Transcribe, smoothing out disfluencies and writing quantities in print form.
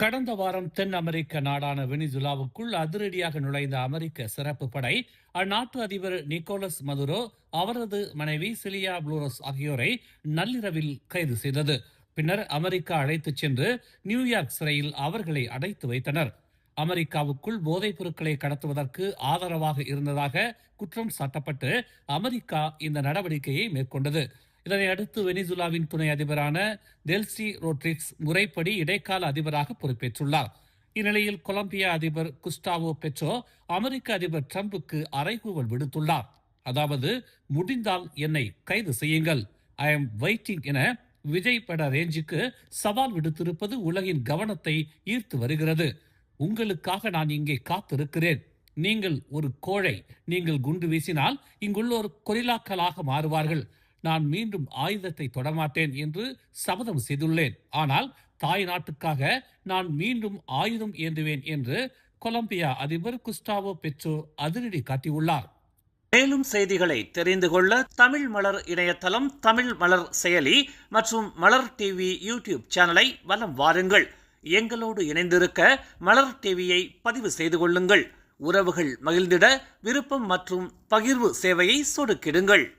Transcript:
கடந்த வாரம் தென் அமெரிக்க நாடான வெனிசுலாவுக்குள் அதிரடியாக நுழைந்த அமெரிக்க சிறப்பு படை அந்நாட்டு அதிபர் நிக்கோலஸ் மதுரோ, அவரது மனைவி சிலியா புளோரஸ் ஆகியோரை நள்ளிரவில் கைது செய்தது. பின்னர் அமெரிக்கா அழைத்துச் சென்று நியூயார்க் சிறையில் அவர்களை அடைத்து வைத்தனர். அமெரிக்காவுக்குள் போதைப் பொருட்களை கடத்துவதற்கு ஆதரவாக இருந்ததாக குற்றம் சாட்டப்பட்டு அமெரிக்கா இந்த நடவடிக்கையை மேற்கொண்டது. இதனை அடுத்து வெனிசுலாவின் துணை அதிபரான டெல்சி ரோட்ரிக்ஸ் முறைப்படி இடைக்கால அதிபராக பொறுப்பேற்றுள்ளார். இந்நிலையில் கொலம்பியா அதிபர் குஸ்டாவோ பெட்ரோ அமெரிக்க அதிபர் டிரம்புக்கு அறைகூவல் விடுத்துள்ளார். அதாவது, முடிந்தால் என்னை கைது செய்யுங்கள், ஐ எம் வெயிட்டிங் என விஜய் பட ரேஞ்சுக்கு சவால் விடுத்திருப்பது உலகின் கவனத்தை ஈர்த்து வருகிறது. உங்களுக்காக நான் இங்கே காத்திருக்கிறேன். நீங்கள் ஒரு கோழை. நீங்கள் குண்டு வீசினால் இங்குள்ளோர் கொரில்லாக்களாக மாறுவார்கள். நான் மீண்டும் ஆயுதத்தை தொடமாட்டேன் என்று சபதம் செய்துள்ளேன். ஆனால் தாய் நாட்டுக்காக நான் மீண்டும் ஆயுதம் ஏந்துவேன் என்று கொலம்பியா அதிபர் குஸ்டாவோ பெட்ரோ அதிரடி காட்டியுள்ளார். மேலும் செய்திகளை தெரிந்து கொள்ள தமிழ் மலர் இணையதளம், தமிழ் மலர் செயலி மற்றும் மலர் டிவி யூடியூப் சேனலை வலம் வாருங்கள். எங்களோடு இணைந்திருக்க மலர் டிவியை பதிவு செய்து கொள்ளுங்கள். உறவுகள் மகிழ்ந்திட விருப்பம் மற்றும் பகிர்வு சேவையை சொடுக்கிடுங்கள்.